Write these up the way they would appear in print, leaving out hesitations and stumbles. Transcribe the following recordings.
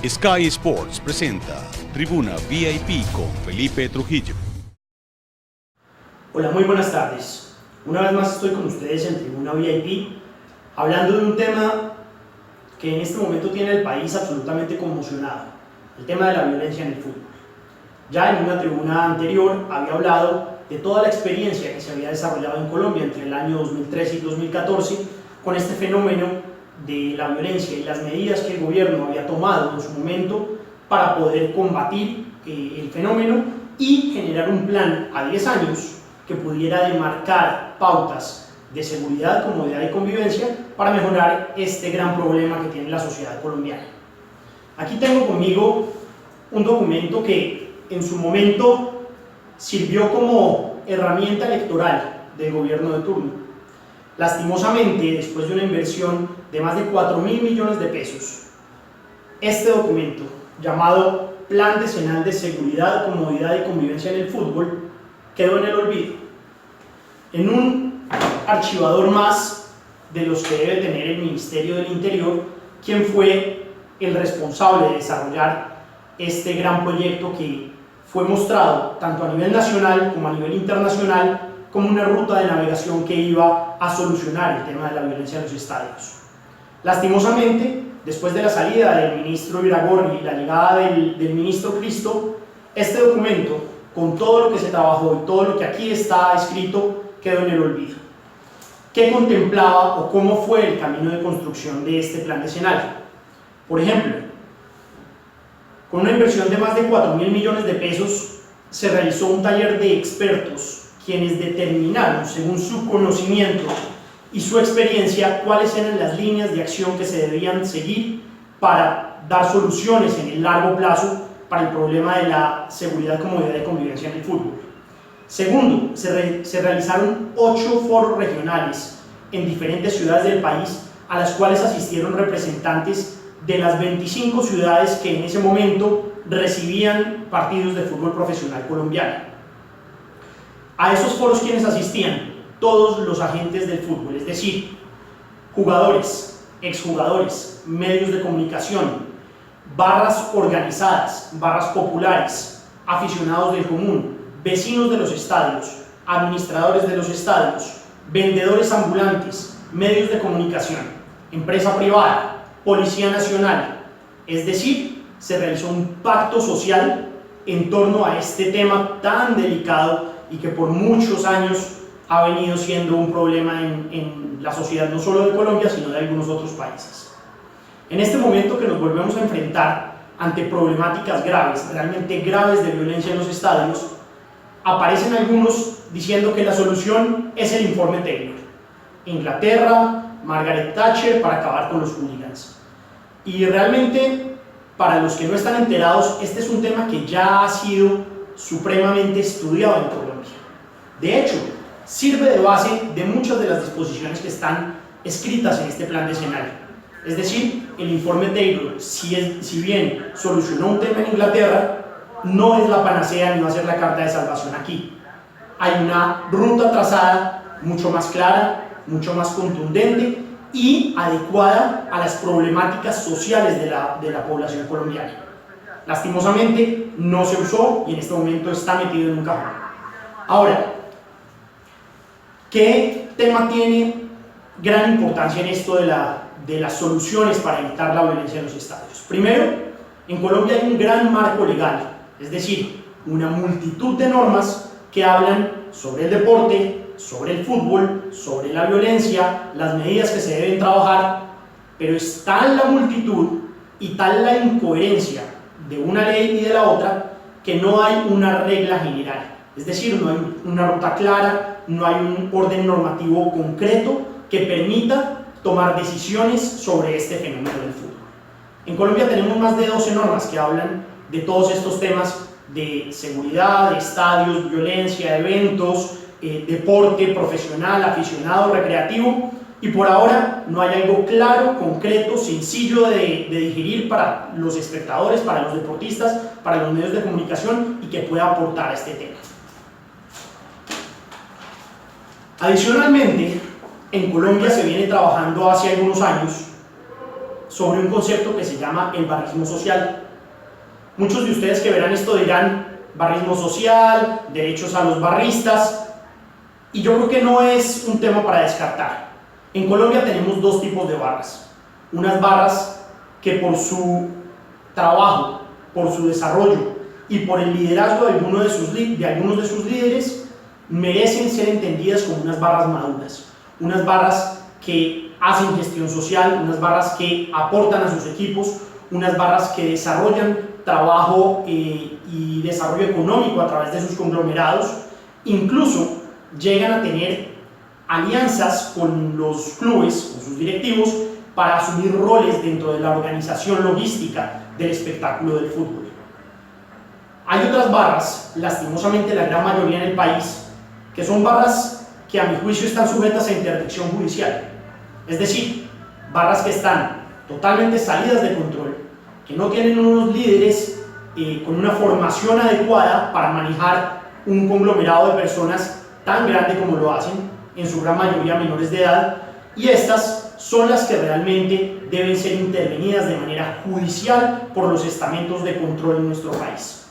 Sky Sports presenta Tribuna VIP con Felipe Trujillo. Hola, muy buenas tardes. Una vez más estoy con ustedes en Tribuna VIP hablando de un tema que en este momento tiene el país absolutamente conmocionado, el tema de la violencia en el fútbol. Ya en una tribuna anterior había hablado de toda la experiencia que se había desarrollado en Colombia entre el año 2013 y 2014 con este fenómeno de la violencia y las medidas que el gobierno había tomado en su momento para poder combatir el fenómeno y generar un plan a 10 años que pudiera demarcar pautas de seguridad, comodidad y convivencia para mejorar este gran problema que tiene la sociedad colombiana. Aquí tengo conmigo un documento que en su momento sirvió como herramienta electoral del gobierno de turno. Lastimosamente, después de una inversión de más de 4.000 millones de pesos, este documento, llamado Plan Decenal de Seguridad, Comodidad y Convivencia en el Fútbol, quedó en el olvido, en un archivador más de los que debe tener el Ministerio del Interior, quien fue el responsable de desarrollar este gran proyecto que fue mostrado tanto a nivel nacional como a nivel internacional como una ruta de navegación que iba a solucionar el tema de la violencia en los estadios. Lastimosamente, después de la salida del ministro Iragorri y la llegada del ministro Cristo, este documento, con todo lo que se trabajó y todo lo que aquí está escrito, quedó en el olvido. ¿Qué contemplaba o cómo fue el camino de construcción de este plan decenal? Por ejemplo, con una inversión de más de 4.000 millones de pesos, se realizó un taller de expertos quienes determinaron, según su conocimiento y su experiencia, cuáles eran las líneas de acción que se debían seguir para dar soluciones en el largo plazo para el problema de la seguridad, comodidad y convivencia en el fútbol. Segundo, se realizaron 8 foros regionales en diferentes ciudades del país, a las cuales asistieron representantes de las 25 ciudades que en ese momento recibían partidos de fútbol profesional colombiano. A esos foros, ¿quiénes asistían? Todos los agentes del fútbol, es decir, jugadores, exjugadores, medios de comunicación, barras organizadas, barras populares, aficionados del común, vecinos de los estadios, administradores de los estadios, vendedores ambulantes, medios de comunicación, empresa privada, Policía Nacional. Es decir, se realizó un pacto social en torno a este tema tan delicado y que por muchos años ha venido siendo un problema en la sociedad no solo de Colombia, sino de algunos otros países. En este momento que nos volvemos a enfrentar ante problemáticas graves, realmente graves de violencia en los estadios, aparecen algunos diciendo que la solución es el informe Taylor. Inglaterra, Margaret Thatcher para acabar con los hooligans. Y realmente, para los que no están enterados, este es un tema que ya ha sido supremamente estudiado en Colombia. De hecho, sirve de base de muchas de las disposiciones que están escritas en este plan decenal. Es decir, el informe Taylor, si bien solucionó un tema en Inglaterra, no es la panacea ni va a ser la carta de salvación aquí. Hay una ruta trazada mucho más clara, mucho más contundente y adecuada a las problemáticas sociales de la población colombiana. Lastimosamente no se usó y en este momento está metido en un cajón. Ahora, ¿qué tema tiene gran importancia en esto de las soluciones para evitar la violencia en los estadios? Primero, en Colombia hay un gran marco legal, es decir, una multitud de normas que hablan sobre el deporte, sobre el fútbol, sobre la violencia, las medidas que se deben trabajar, pero es tal la multitud y tal la incoherencia de una ley y de la otra que no hay una regla general. Es decir, no hay una ruta clara, no hay un orden normativo concreto que permita tomar decisiones sobre este fenómeno del fútbol. En Colombia tenemos más de 12 normas que hablan de todos estos temas de seguridad, de estadios, violencia, eventos, deporte profesional, aficionado, recreativo, y por ahora no hay algo claro, concreto, sencillo de digerir para los espectadores, para los deportistas, para los medios de comunicación y que pueda aportar a este tema. Adicionalmente, en Colombia se viene trabajando hace algunos años sobre un concepto que se llama el barrismo social. Muchos de ustedes que verán esto dirán barrismo social, derechos a los barristas, y yo creo que no es un tema para descartar. En Colombia tenemos dos tipos de barras. Unas barras que por su trabajo, por su desarrollo y por el liderazgo de algunos de sus líderes merecen ser entendidas como unas barras maduras, unas barras que hacen gestión social, unas barras que aportan a sus equipos, unas barras que desarrollan trabajo y desarrollo económico a través de sus conglomerados, incluso llegan a tener alianzas con los clubes, con sus directivos, para asumir roles dentro de la organización logística del espectáculo del fútbol. Hay otras barras, lastimosamente la gran mayoría en el país, que son barras que a mi juicio están sujetas a interdicción judicial, es decir, barras que están totalmente salidas de control, que no tienen unos líderes con una formación adecuada para manejar un conglomerado de personas tan grande como lo hacen, en su gran mayoría menores de edad, y estas son las que realmente deben ser intervenidas de manera judicial por los estamentos de control en nuestro país.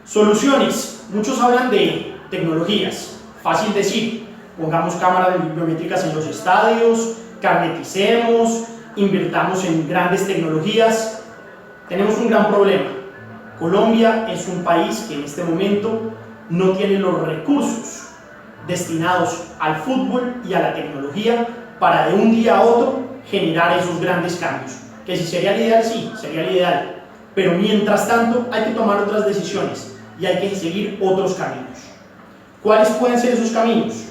Soluciones. Muchos hablan de tecnologías. Fácil decir, pongamos cámaras biométricas en los estadios, carneticemos, invirtamos en grandes tecnologías. Tenemos un gran problema. Colombia es un país que en este momento no tiene los recursos destinados al fútbol y a la tecnología para de un día a otro generar esos grandes cambios. Que si sería el ideal, sí, sería el ideal, pero mientras tanto hay que tomar otras decisiones y hay que seguir otros caminos. ¿Cuáles pueden ser esos caminos?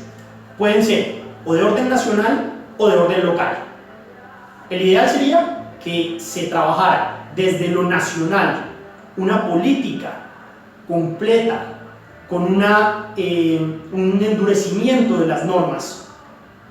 Pueden ser o de orden nacional o de orden local. El ideal sería que se trabajara desde lo nacional una política completa con un endurecimiento de las normas,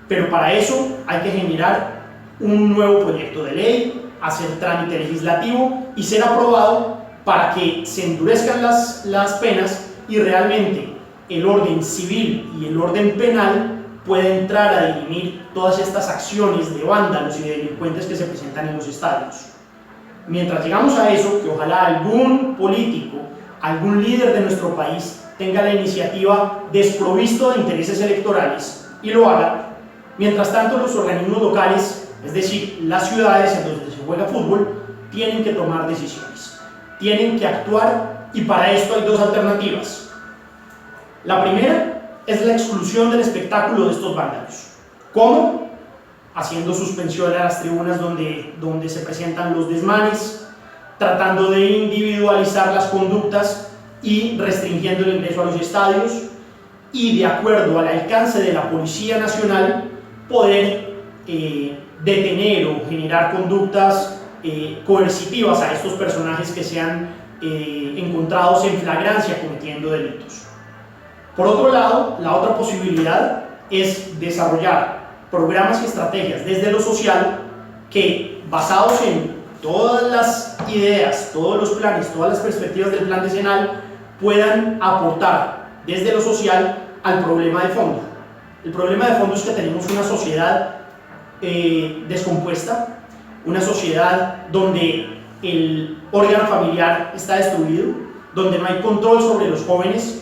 pero para eso hay que generar un nuevo proyecto de ley, hacer trámite legislativo y ser aprobado para que se endurezcan las penas y realmente el orden civil y el orden penal pueda entrar a dirimir todas estas acciones de vándalos y de delincuentes que se presentan en los estadios. Mientras llegamos a eso, que ojalá algún político, algún líder de nuestro país tenga la iniciativa desprovisto de intereses electorales y lo haga. Mientras tanto, los organismos locales, es decir, las ciudades en donde se juega fútbol, tienen que tomar decisiones, tienen que actuar, y para esto hay dos alternativas. La primera es la exclusión del espectáculo de estos vándalos. ¿Cómo? Haciendo suspensión a las tribunas donde se presentan los desmanes, tratando de individualizar las conductas y restringiendo el ingreso a los estadios, y de acuerdo al alcance de la Policía Nacional poder detener o generar conductas coercitivas a estos personajes que sean encontrados en flagrancia cometiendo delitos. Por otro lado, la otra posibilidad es desarrollar programas y estrategias desde lo social que, basados en todas las ideas, todos los planes, todas las perspectivas del plan decenal, puedan aportar desde lo social al problema de fondo. El problema de fondo es que tenemos una sociedad descompuesta, una sociedad donde el órgano familiar está destruido, donde no hay control sobre los jóvenes,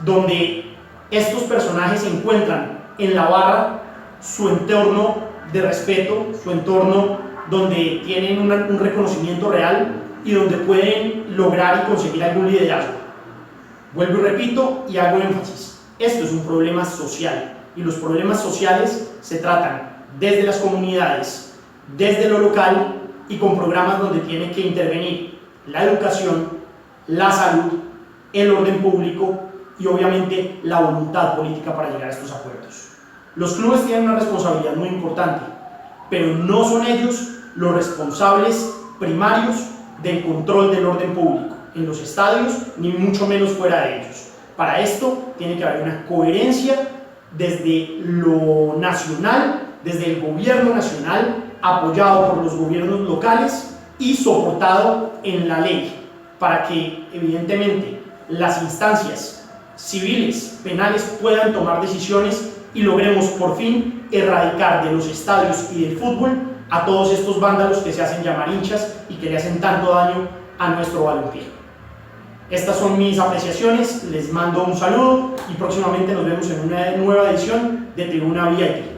donde estos personajes encuentran en la barra su entorno de respeto, su entorno donde tienen un reconocimiento real y donde pueden lograr y conseguir algún liderazgo. Vuelvo y repito y hago énfasis, esto es un problema social, y los problemas sociales se tratan desde las comunidades, desde lo local, y con programas donde tiene que intervenir la educación, la salud, el orden público y obviamente la voluntad política para llegar a estos acuerdos. Los clubes tienen una responsabilidad muy importante, pero no son ellos los responsables primarios del control del orden público en los estadios, ni mucho menos fuera de ellos. Para esto tiene que haber una coherencia desde lo nacional, desde el gobierno nacional, apoyado por los gobiernos locales y soportado en la ley, para que evidentemente las instancias civiles, penales puedan tomar decisiones y logremos por fin erradicar de los estadios y del fútbol a todos estos vándalos que se hacen llamar hinchas y que le hacen tanto daño a nuestro balompié. Estas son mis apreciaciones, les mando un saludo y próximamente nos vemos en una nueva edición de Tribuna VIP.